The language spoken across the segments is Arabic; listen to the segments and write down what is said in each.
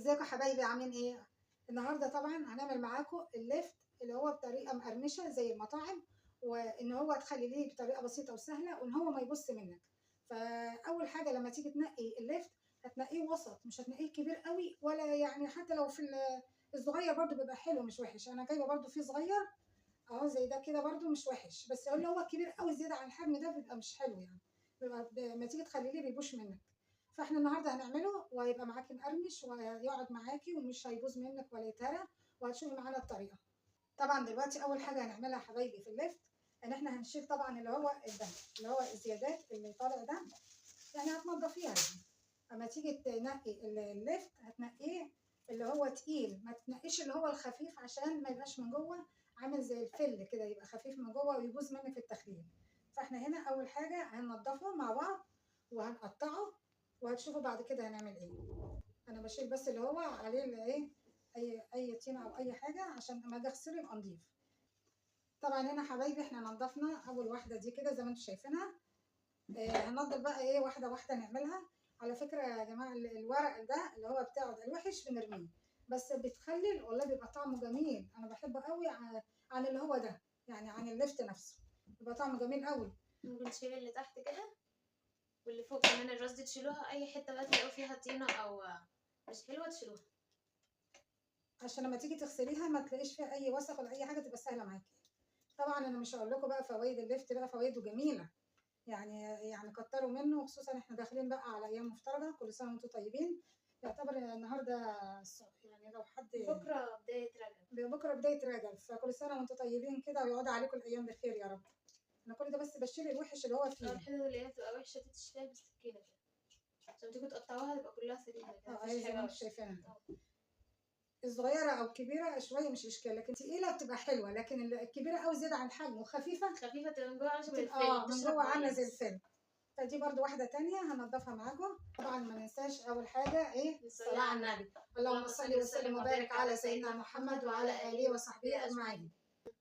ازيكم يا حبايبي عاملين ايه؟ النهارده طبعا هنعمل معاكم الليفت اللي هو بطريقه مقرمشه زي المطاعم، وان هو تخليه بطريقه بسيطه وسهله وان هو ما يبص منك. فاول حاجه لما تيجي تنقي الليفت هتنقيه وسط، مش هتنقيه كبير قوي ولا يعني حتى لو في الصغير برضو بيبقى حلو مش وحش. انا جايبه برضو فيه صغير اهو زي ده كده برضو مش وحش، بس اللي هو كبير قوي زياده عن الحجم ده بيبقى مش حلو يعني، بيبقى لما تيجي تخليه بيبوش منك. فاحنا النهارده هنعمله وهيبقى معاكي مقرمش وهيقعد معاكي ومش هيبوظ منك ولا يتهرى، وهتشوفي معانا الطريقه. طبعا دلوقتي اول حاجه هنعملها يا حبايبي في الليفت ان احنا هنشيل طبعا اللي هو الدم، اللي هو الزيادات اللي طالع ده، يعني هتنضفيها يعني. اما تيجي تنقي الليفت هتنقيه اللي هو تقيل، ما تنقيش اللي هو الخفيف عشان ما يبقاش من جوه عامل زي الفل كده، يبقى خفيف من جوه ويبوظ منك في التخليل. فاحنا هنا اول حاجه هننضفه مع بعض وهنقطعه، وهتشوفوا بعد كده هنعمل ايه. انا بشيل بس اللي هو عليه اللي ايه، اي طينه او اي حاجه عشان اما اجي اغسله يبقى نضيف. طبعا هنا حبايبي احنا نضفنا اول واحده دي كده زي ما انتم شايفينها. هننضف بقى ايه واحده واحده نعملها. على فكره يا جماعه الورق ده اللي هو بتاعه ده الوحش بنرميه، بس بيتخلل والله بيبقى طعمه جميل، انا بحبه قوي عن اللي هو ده، يعني عن اللفت نفسه بيبقى طعمه جميل قوي. ممكن تشيل اللي تحت كده واللي فوق كمان الراس دي تشيلوها، اي حته بقى تلاقوا فيها طينه او مش حلوه تشيلوها عشان لما تيجي تغسليها ما تلاقيش فيها اي وسخ ولا اي حاجه، تبقى سهله معاكي. طبعا انا مش هقول لكم بقى فوائد اللفت، بقى فوائده جميله يعني كتروا منه، وخصوصا احنا داخلين بقى على ايام مفترجه، كل سنه وانتم طيبين. يعتبر النهارده يعني لو حد بكره بدايه رجب، بكره بدايه رجب، فكل سنه وانتم طيبين كده ويقعد عليكم الايام بخير يا رب. انا كل ده بس بشيل الوحش اللي هو فيه. الحته اللي هي بتبقى وحشه دي تشيلها بالسكينه كده عشان تيجوا تقطعوها تبقى كلها سليمه كده اهي مفيش زي ما حاجه انتم وحشه. شايفينها، الصغيره او الكبيره شويه مش اشكال، لكن تقيله بتبقى حلوه، لكن الكبيره قوي زياده عن الحجم وخفيفه خفيفه تبقى من جوه عامله زي بتبقى الفيل من تشرب جوه عامله زي ميه. الفيلم. فدي برضو واحدة تانية هنضفها معاكم. طبعا ما ننساش أول حاجة إيه؟ الصلاة على النبي. اللهم صل وسلم وبارك على سيدنا محمد وعلى آله وصحبه أجمعين.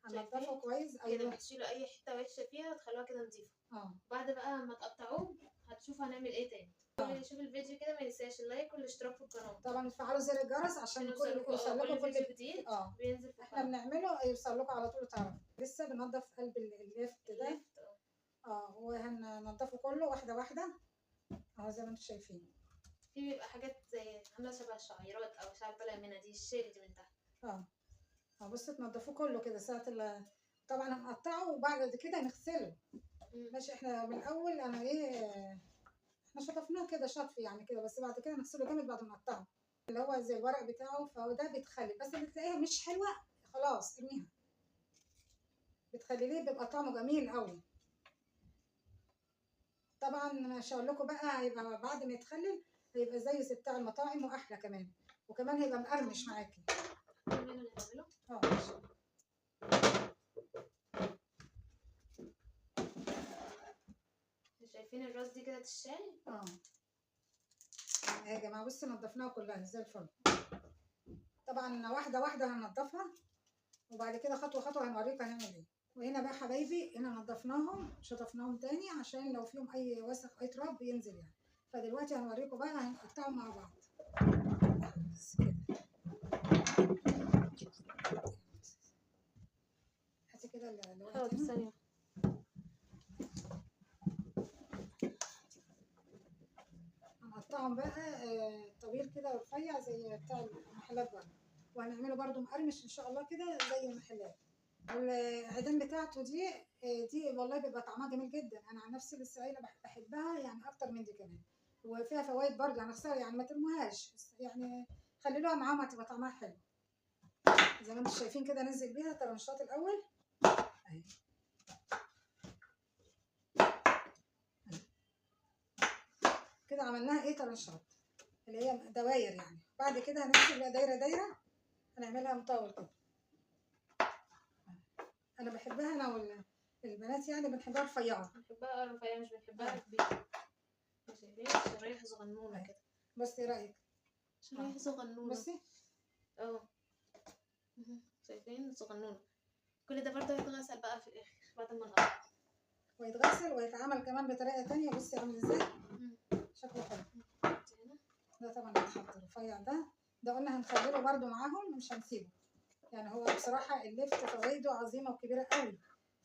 هنضفه كويس. كده أيوه بتشيلوا أي حتة وحشة فيها تخلوها كده نضيفة. اه بعد بقى ما تقطعوه هتشوفوا هنعمل ايه تاني. اللي يشوف الفيديو كده ما ينساش اللايك والاشتراك في القناة طبعا تفعلوا زر الجرس عشان يوصل يوصل لكم فيديو جديد بينزل في احنا بنعمله يوصل لكم على طول تعرفوا. لسه بننضف قلب الليفت ده وهننضفه كله واحدة واحدة اهو زي ما انتم شايفين. في بيبقى حاجات زي عامله شبه الشعيرات او مش عارفه طالع منها دي الشيل دي من تحت. بصوا تنضفوه كله كده ساعة طبعا هنقطعه وبعد كده نغسله. ماشي احنا من الاول انا احنا شطفناه كده شطف يعني كده، بس بعد كده نغسله جامد بعد ما نقطعه. اللي هو زي الورق بتاعه فهو ده بيتخلي، بس اللي تلاقيها مش حلوه خلاص ارميها، بتخليه بيبقى طعمه جميل قوي. طبعا مش هقول لكم بقى هيبقى بعد ما يتخلل هيبقى زي بتاع المطاعم واحلى كمان، وكمان هيبقى مقرمش معاكي. شايفين الراس دي كده تشال؟ يا جماعه بصوا نضفناها كلها زي الفل. طبعا واحده واحده هننضفها وبعد كده خطوه خطوه هنوريكم هنعمل ايه. وهنا بقى حبايبي هنا نضفناهم شطفناهم تاني عشان لو فيهم اي وسخ اي تراب بينزل يعني. فدلوقتي هنوريكم بقى هنقطعهم مع بعض بس كده. هاتي كده الورق ثانيه. هنقطعهم بقى طويل كده ورفيع زي بتاع المحلات بره، وهنعمله برده مقرمش ان شاء الله كده زي المحلات. العيدان بتاعته دي والله بيبقى طعمها جميل جدا، انا عن نفسي لسه قايله بحبها يعني اكتر من دي كمان، وفيها فوائد برضه يعني خساره يعني ما ترموهاش يعني خليلوها معاهم هتبقى طعمها حلو. زي ما انتم شايفين كده ننزل بيها طرنشات الاول اهي كده عملناها ايه طرنشات اللي هي دواير يعني. بعد كده هنمسك بقى دايره دايره هنعملها مطول كده. انا بحبها انا والبنات يعني بنحبها رفيعه. بنحبها رفيعه مش بنحبها كبيره. شايفين شرايح صغنونه كده. بصي ايه رايك؟ شرايح صغنونه بصي شايفين صغنونه. كل ده برضه هيتغسل بقى في الاخر بعد ما نقطع، ويتغسل ويتعمل كمان بطريقه تانية. بصي عامل ازاي شكله حلو. ده طبعا هيتحط الرفيع ده ده قلنا هنخلله برده معاهم مش هنسيبه. يعني هو بصراحة اللفت فوائده عظيمة وكبيرة قوي،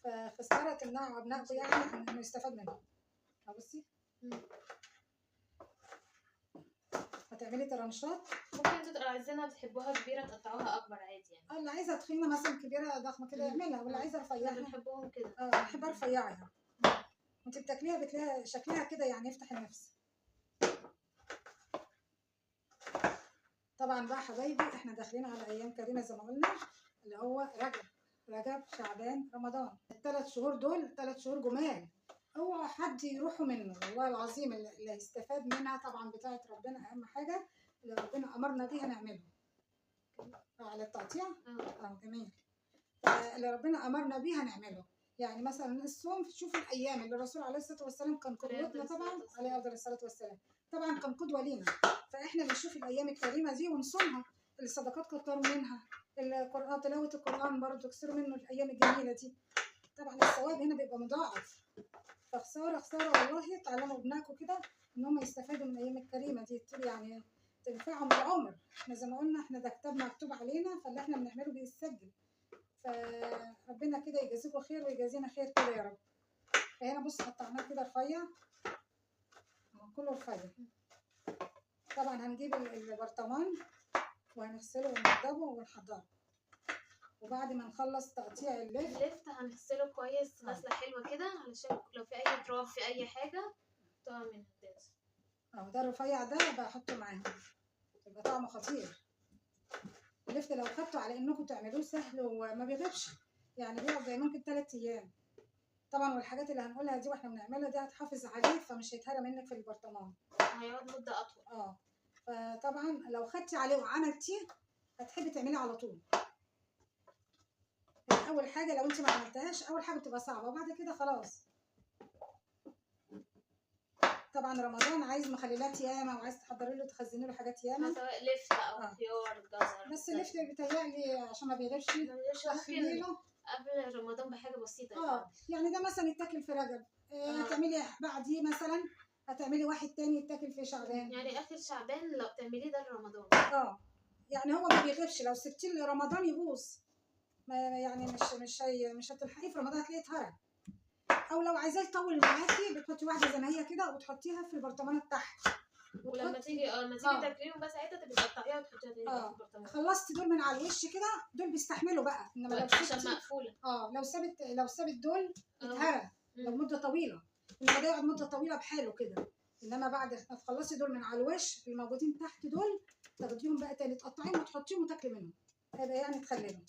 فخسارة تمنعوا أبنائكم يعني إنه يستفاد منه. بصي هتعملي طرنشات. ممكن انتوا عايزينها بتحبوها كبيرة تقطعوها أكبر عادي يعني. اللي عايزة تخينة مثلا كبيرة ضخمة كده يعملها، واللي عايزة احنا رفيعة بنحبهم كده. بحبها رفيعة يعني. وانت بتاكليها بتلاقيها شكلها كده يعني يفتح النفس. طبعا بقى حبايبي احنا داخلين على ايام كريمه زي ما قلنا، اللي هو رجب شعبان رمضان. ال3 شهور دول 3 شهور جمال، اوعى حد يروحوا منه والله العظيم. اللي هيستفاد منها طبعا بتاعه ربنا اهم حاجه، اللي ربنا امرنا بيها نعمله على التقطيع. جميل. اللي ربنا امرنا بيها نعمله، يعني مثلا الصوم شوف الايام اللي الرسول عليه الصلاه والسلام كان قدوتنا، طبعا عليه افضل الصلاه والسلام، طبعا كان قدوه لينا. فاحنا بنشوف الايام الكريمه دي ونصومها، الصدقات كتروا منها، القران تلاوه القران برضه كسروا منه الايام الجميله دي، طبعا الثواب هنا بيبقى مضاعف. فخساره والله تعلموا ابنائكم كده ان هم يستفادوا من الايام الكريمه دي، يعني تنفعهم العمر. احنا زي ما قلنا احنا ده كتاب مكتوب علينا، فاللي احنا بنعمله بيتسجل، فربنا كده يجازيكم خير ويجازينا خير كده يا رب. فهنا بص قطعناه كده رفيع، كله رفيع. طبعا هنجيب البرطمان وهنغسله وننضفه ونحضره، وبعد ما نخلص تقطيع اللفت هنغسله كويس غسله حلوه كده علشان لو في اي تراب في اي حاجه تقع من الداس. ده الرفيع ده بحطه معاهم يبقى طعمه خطير. اللفت لو خدته على انكم تعملوه سهل وما بيغيبش، يعني بيقعد زي ممكن 3 ايام طبعا. والحاجات اللي هنقولها دي واحنا بنعملها دي هتحافظ عليه، فمش هيتهرى منك في البرطمان، هيقعد مده اطول. فطبعا لو خدتي عليه وعملتيه هتحبي تعمليه على طول. اول حاجه لو انت ما عملتهاش اول حاجه بتبقى صعبه، وبعد كده خلاص. طبعا رمضان عايز مخللات ياما، وعايز تحضري له تخزني له حاجات ياما، سواء لفت او خيار جزر. بس اللفت بيتهيألي عشان ما بيغيبش ممكن قبل رمضان بحاجه بسيطه. يعني ده مثلا يتاكل في رجب، هتعملي بعديه مثلا هتعملي واحد تاني يتاكل في شعبان، يعني اخر شعبان لو تعمليه ده لرمضان. يعني هو ما بيغيبش، لو سبتيه لرمضان يبوظ، يعني مش هتلحقيه في رمضان هتلاقيه اتهرى. او لو عايزاه يطول معاكي بتحطي واحده زي ما هي كده وتحطيها في البرطمان تحت، ولما تيجي تاكليهم بقى ساعتها تبقي تقطعيها وتحطيها تاني في البرطمان. خلصتي دول من على الوش كده، دول بيستحملوا بقى، انما لو عشان مقفوله لو سابت دول يتهرى لو مده طويله، انما ده يقعد مده طويله بحاله كده. انما بعد ما تخلصي دول من على الوش الموجودين تحت دول تاخديهم بقى تاني تقطعيهم وتحطيهم وتاكلي منهم، هيبقى يعني تخليهم.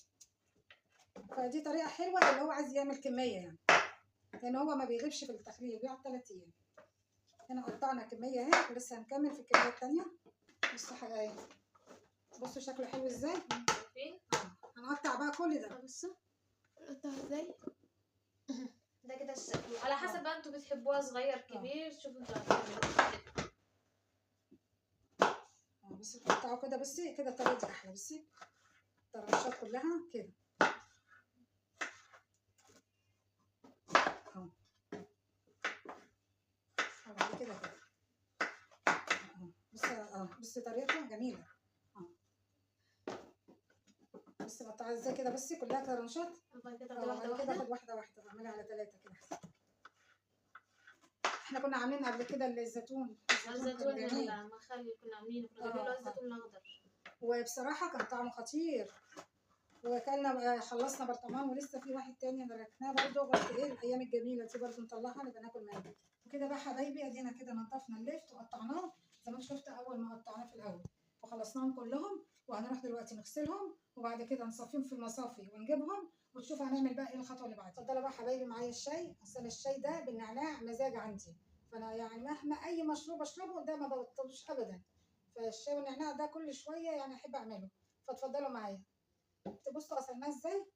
فدي طريقه حلوه اللي هو عايز يعمل كميه يعني، لان هو ما بيغيبش في التخليل، بيقعد 3 ايام. هنا قطعنا كميه اهي ولسه هنكمل في الكميه الثانيه. بصوا حبايبي، بصوا شكله حلو ازاي. هنقطع بقى كل ده. بصوا نقطع ازاي ده كده الشكل على حسب بقى انتوا بتحبوها صغير كبير. شوفوا انتوا هتعملوا. بصي تقطعوا كده، بصي كده الطريقه دي احلى. بصي الطرنشات كلها كده اهو، بعد كده بصي طريقته جميله بصي بقطعها ازاي كده، بصي كلها طرنشات. بعد كده اخد واحده اعملها على 3 كده. احنا كنا عاملين قبل كده الزيتون المخلل كنا عاملينه، كنا جايبين الزيتون الاخضر، وبصراحه كان طعمه خطير. وكلنا خلصنا برطمان ولسه في واحد تاني تركناه برضه، بس الايام الجميله دي برضه نطلعها نبقى ناكل منها. وكده بقى حبايبي ادينا كده نضفنا اللفت وقطعناه زي ما انت شفت اول ما قطعناه في الاول، وخلصناهم كلهم. وهنروح دلوقتي نغسلهم وبعد كده نصفيهم في المصافي ونجيبهم، وتشوف هنعمل بقى ايه الخطوه اللي بعدها. اتفضلوا بقى حبايبي معايا الشاي. اصل الشاي ده بالنعناع مزاج عندي، فانا يعني مهما اي مشروب اشربه ده ما ببطلوش ابدا، فالشاي والنعناع ده كل شويه يعني احب اعمله. فاتفضلوا معايا. تبصوا غسلناه ازاي.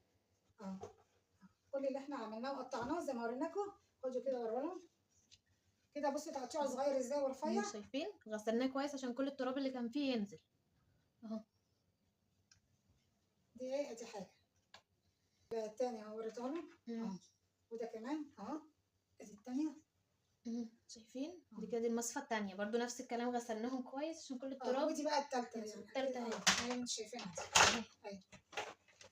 كل اللي احنا عملناه وقطعناه زي ما وريناكم. خدوا كده ورولهم كده، بصوا تقطيعه صغير ازاي ورفيع. شايفين غسلناه كويس عشان كل التراب اللي كان فيه ينزل اهو. دي حاجه. التانية اهو وريتها لهم وده كمان ادي التانية شايفين دي كده المصفى التانية برضو نفس الكلام، غسلناهم كويس عشان كل التراب. ودي بقى التالتة يعني التالتة اهي اللي انتوا شايفينها دي.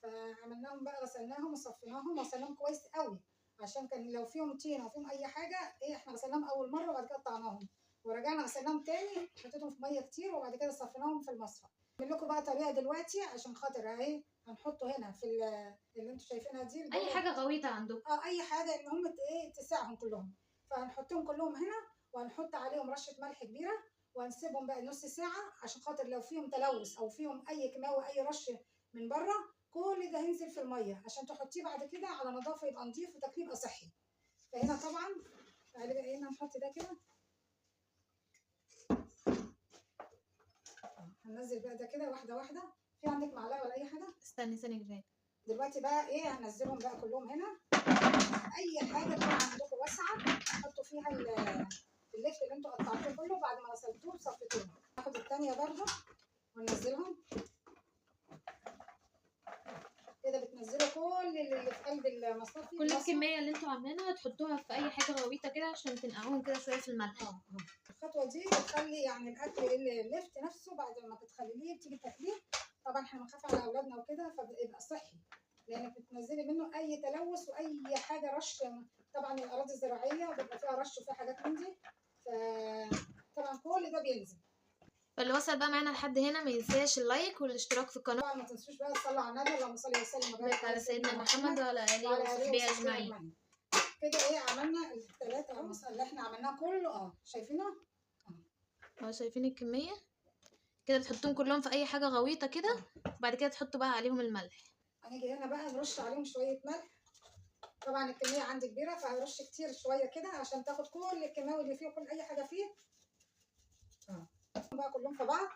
فعملناهم بقى، غسلناهم وصفيناهم وغسلناهم كويس قوي، عشان كان لو فيهم طينه وفيهم اي حاجه احنا غسلناهم اول مره وبعد كده قطعناهم ورجعنا غسلناهم تاني، حطيتهم في ميه كتير وبعد كده صفيناهم في المصفى. اعمل لكم بقى طريقه دلوقتي عشان خاطر اهي هنحطه هنا في اللي انتوا شايفينها دي اي حاجه غويطه عندكم. اي حاجه ان هم تسعهم كلهم، فهنحطهم كلهم هنا وهنحط عليهم رشه ملح كبيره وهنسيبهم بقى نص ساعه عشان خاطر لو فيهم تلوث او فيهم اي كيماوي اي رش من بره كل ده هينزل في الميه عشان تحطيه بعد كده على نظافه يبقى نضيف وتاكليه يبقى صحي. فهنا طبعا هنا نحط ده كده، هننزل بقى ده كده واحده واحده. في عندك معلقه ولا اي حاجه؟ استني كفايه. دلوقتي بقى هنزلهم بقى كلهم هنا. اي حاجه تكون عندكم واسعه حطوا فيها اللفت اللي انتوا قطعتوه كله بعد ما غسلتوه وصفيتوه. ناخد الثانيه برده وننزلهم كده. بتنزلوا كل اللي في قلب المصفى، كل الكميه اللي انتوا عاملينها تحطوها في اي حاجه غويطه كده عشان تنقعوهم كده شويه في الملح. الخطوه دي بتخلي يعني الاكل اللفت نفسه بعد ما بتخليه بتيجي تاكليه، طبعا احنا بنخاف على اولادنا وكده فبيبقى صحي لانك بتنزلي منه اي تلوث واي حاجه رش. طبعا الاراضي الزراعيه بيبقى فيها رش وفيها حاجات من دي، فطبعا كل ده بينزل. فاللي وصل بقى معانا لحد هنا ما ينساش اللايك والاشتراك في القناه. طبعا ما تنسوش بقى تصلوا على النبي، اللهم صل وسلم وبارك على سيدنا محمد وعلى اله وصحبه اجمعين. كده عملنا الثلاثه خمس اللي احنا عملناه كله. شايفينه شايفين الكميه كده. بتحطوهم كلهم في اي حاجه غويطه كده وبعد كده تحطوا بقى عليهم الملح. هنيجي هنا بقى نرش عليهم شويه ملح. طبعا الكميه عندي كبيره فهرش كتير شويه كده عشان تاخد كل الكيماوي اللي فيه وكل اي حاجه فيه. بقى كلهم في بعض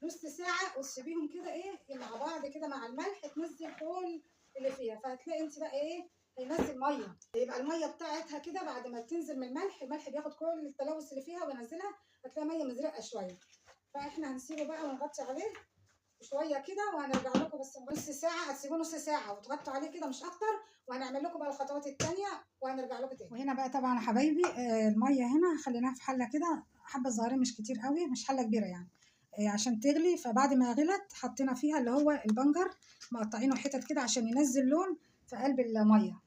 نص ساعه وتسيبيهم كده مع بعض كده مع الملح تنزل كل اللي فيها. فهتلاقي انت بقى هينزل ميه، يبقى الميه بتاعتها كده بعد ما تنزل من الملح بياخد كل التلوث اللي فيها وينزلها، هتلاقي ميه مزرقه شويه. فاحنا هنسيبه بقى ونغطي عليه شويه كده وهنرجع لكم. بس نص ساعه هتسيبوه نص ساعه وتغطوا عليه كده مش اكتر، وهنعمل لكم بقى الخطوات الثانيه وهنرجع لكم تاني. وهنا بقى طبعا يا حبايبي الميه هنا خليناها في حله كده حبه صغيره مش كتير قوي، مش حله كبيره يعني عشان تغلي. فبعد ما غلت حطينا فيها اللي هو البنجر مقطعينه حتت كده عشان ينزل لون في قلب الميه.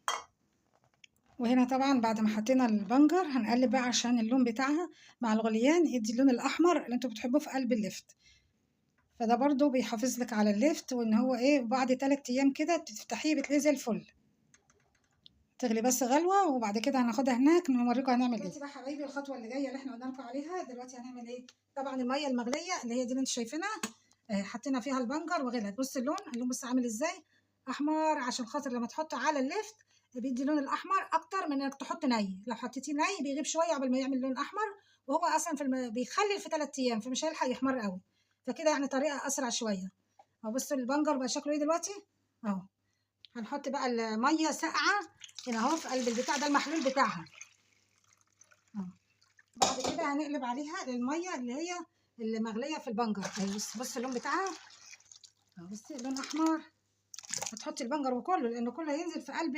وهنا طبعا بعد ما حطينا البنجر هنقلب بقى عشان اللون بتاعها مع الغليان يدي اللون الاحمر اللي انتوا بتحبوه في قلب اللفت. فده برضو بيحافظ لك على اللفت وان هو بعد 3 ايام كده تفتحيه بتلاقيه زي الفل. تغلي بس غلوه وبعد كده هناخدها هناك نوريكم هنعمل دلوقتي بقى حبايبي الخطوه اللي جايه اللي احنا قلنا لكم عليها. دلوقتي هنعمل طبعا الميه المغليه اللي هي دي اللي انتوا شايفينها حطينا فيها البنجر وغلت. بص اللون بص عامل ازاي احمر، عشان خاطر لما تحطه على اللفت بيدي لون الاحمر اكتر من انك تحط ني. لو حطيتيه ني بيغيب شويه قبل ما يعمل لون احمر، وهو اصلا بيخلل في 3 ايام فمش هيلحق يحمر قوي. فكده يعني طريقه اسرع شويه. بصوا البنجر بقى شكله دلوقتي اهو. هنحط بقى الميه ساقعه هنا اهو في قلب البتاع ده المحلول بتاعها. بعد كده هنقلب عليها الميه اللي هي اللي مغليه في البنجر. بص اللون بتاعها بصي اللون احمر. هتحطي البنجر وكله لانه كله هينزل في قلب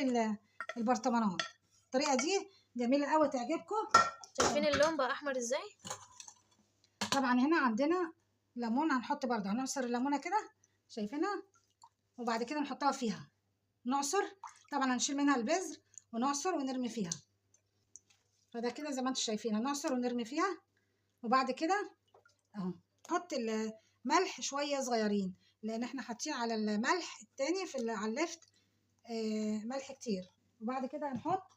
البرطمانات. الطريقه دي جميله قوي تعجبكم. شايفين اللون بقى احمر ازاي؟ طبعا هنا عندنا ليمون هنحط برضه، هنعصر الليمونه كده شايفينها وبعد كده نحطها فيها نعصر. طبعا هنشيل منها البذر ونعصر ونرمي فيها. فده كده زي ما انتم شايفين هنعصر ونرمي فيها. وبعد كده اهو نحط الملح شويه صغيرين لان احنا حاطين على الملح التاني على اللفت ملح كتير. وبعد كده هنحط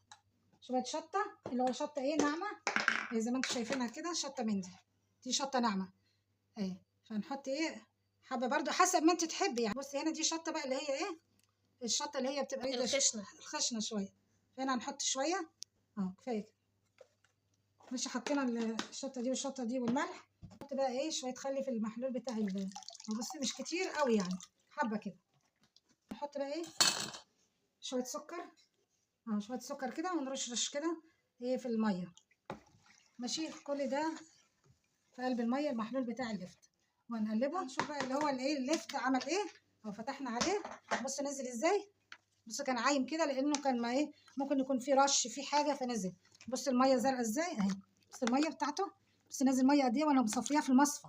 شويه شطه اللي هو شطه ناعمه زي ما انتم شايفينها كده. شطه من دي شطه ناعمه فهنحط حبه برضو حسب ما انت تحبي يعني. بصي هنا دي شطه بقى اللي هي الشطه اللي هي بتبقى الخشنه شويه. فهنا هنحط شويه كفايه كده. مش حطينا الشطه دي والشطه دي والملح. نحط بقى شويه خل في المحلول بتاع بصي مش كتير قوي يعني حبه كده. نحط بقى شويه سكر شويه سكر كده ونرش كده في الميه. ماشي كل ده في قلب الميه المحلول بتاع اللفت وهنقلبه. نشوف بقى اللي هو اللفت عمل او فتحنا عليه. بصوا نزل ازاي بص كان عايم كده لانه كان ما ايه، ممكن يكون في رش في حاجه فنزل. بص الميه زرقاء ازاي اهي، بص الميه بتاعته، بص نازل ميه قد ايه وانا مصفيها في المصفى.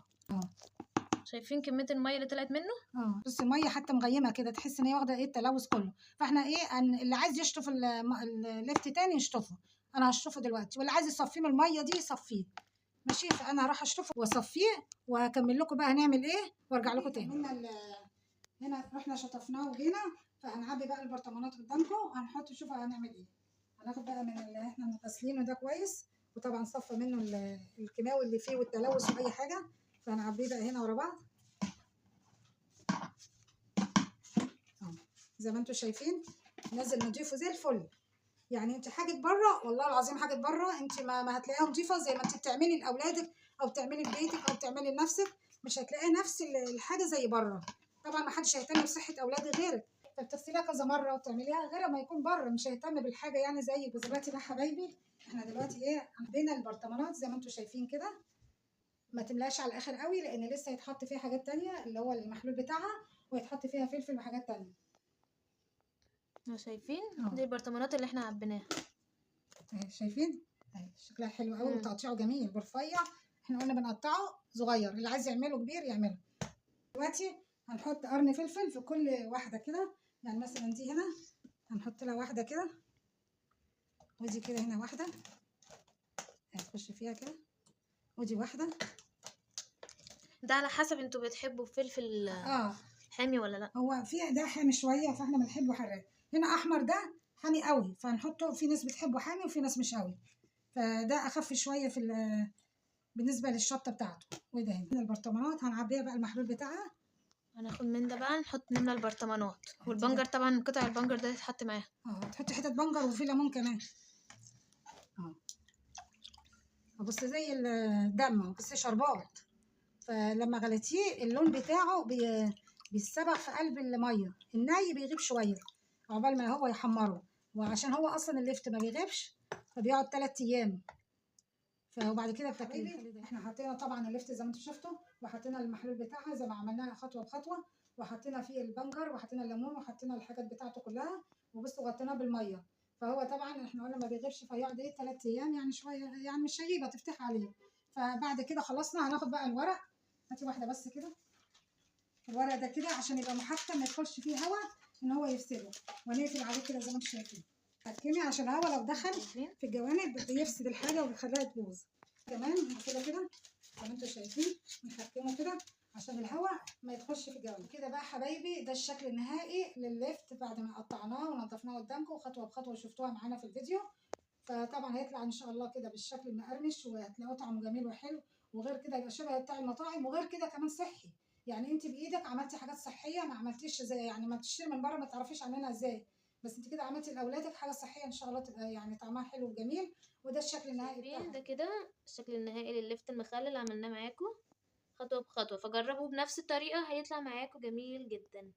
شايفين كميه الميه اللي طلعت منه؟ بص الميه حتى مغيمه كده، تحس ان هي واخده ايه التلوث كله. فاحنا ايه اللي عايز يشطف الليفت تاني يشطفه، انا هشطفه دلوقتي، واللي عايز يصفيه من الميه دي يصفيه. ماشي، فانا هروح اشطفه واصفيه وهكمل لكم بقى هنعمل ايه وارجع لكم تاني. هنا رحنا شطفناه وجينا، فهنعبي بقى البرطمانات قدامكم وهنحط، شوفوا هنعمل ايه. هناخد بقى من اللي احنا غاسلينه ده كويس، وطبعا صفى منه الكيماوي اللي فيه والتلوث واي حاجه، فهنعبيه بقى هنا ورا بعض زي ما انتم شايفين، نازل نضيفه زي الفل. يعني انت حاجه بره، والله العظيم حاجه بره انت ما هتلاقيها نضيفه زي ما انت بتعملي لاولادك او بتعملي لبيتك او بتعملي لنفسك، مش هتلاقيها نفس الحاجه زي بره. طبعا ما حدش هيهتم بصحه اولادك غيرك، فبتغسليها كذا مره وبتعمليها غير ما يكون بره مش هيهتم بالحاجه يعني زيك. دلوقتي بقى حبايبي احنا دلوقتي ايه، عندنا البرطمانات زي ما انتم شايفين كده، ما تملاش على الاخر قوي لان لسه هيتحط فيها حاجات تانية اللي هو المحلول بتاعها، ويتحط فيها فلفل وحاجات تانية. شايفين دي البرطمانات اللي احنا عبيناها شايفين شكلها حلو قوي وتقطيعه جميل برفيع. احنا قلنا بنقطعه صغير، اللي عايز يعمله كبير يعمله. دلوقتي هنحط قرن فلفل في كل واحده كده، يعني مثلا دي هنا هنحط لها واحده كده، ودي كده هنا واحده هتخش فيها كده، ودي واحده. ده على حسب انتوا بتحبوا فلفل حامي ولا لا. هو في ده حامي شويه فاحنا بنحبه حراق. هنا احمر ده حامي قوي فهنحطه، في ناس بتحبه حامي وفي ناس مش قوي، فده اخف شويه في بالنسبه للشطه بتاعته. وده هنا البرطمانات هنعبيها بقى المحلول بتاعها. هناخد من ده بقى نحط نملى البرطمانات، والبنجر طبعا قطع البنجر ده يتحط معاها. تحطي حتت بنجر وفي ليمون كمان. بص زي الدم بس شربات، فلما غليتيه اللون بتاعه بيتسبع في قلب الميه، الني بيغيب شويه عقبال ما هو يحمره، وعشان هو اصلا الليفت ما بيغيبش فبيقعد 3 ايام، وبعد كده بتاكليه. احنا حطينا طبعا الليفت زي ما انتم شفتوا، وحطينا المحلول بتاعها زي ما عملناها خطوه بخطوه، وحطينا فيه البنجر وحطينا الليمون وحطينا الحاجات بتاعته كلها، وبصوا غطيناه بالميه. فهو طبعا احنا قلنا ما بيغيبش فيقعد ايه 3 ايام يعني شويه، يعني مش هيغيب هتفتح عليه. فبعد كده خلصنا هناخد بقى الورق، هاتي واحده بس كده، الورق ده كده عشان يبقى محكم ما يدخلش فيه هواء ان هو يفسده، ونقفل عليه كده زي ما انتم شايفين. حكمي عشان الهواء لو دخل في الجوانب بيفسد الحاجه وبيخليها تبوظ. كمان كده زي ما انتم شايفين نحكمه كده عشان الهواء ما يدخلش في الجوانب. كده بقى حبايبي ده الشكل النهائي للليفت بعد ما قطعناه ونضفناه قدامكم خطوه بخطوه شفتوها معانا في الفيديو. فطبعا هيطلع ان شاء الله كده بالشكل المقرمش، وهتلاقوه طعمه جميل وحلو، وغير كده يبقى شبه بتاع المطاعم، وغير كده كمان صحي. يعني انت بايدك عملتي حاجات صحيه، ما عملتيش زي يعني ما بتشتري من بره ما تعرفيش عنها ازاي، بس انت كده عملتي لاولادك حاجه صحيه ان شاء الله تبقى يعني طعمها حلو وجميل. وده الشكل النهائي بتاعها. ده كده الشكل النهائي للليفت المخلل اللي عملناه معاكم خطوه بخطوه، فجربوا بنفس الطريقه هيطلع معاكم جميل جدا.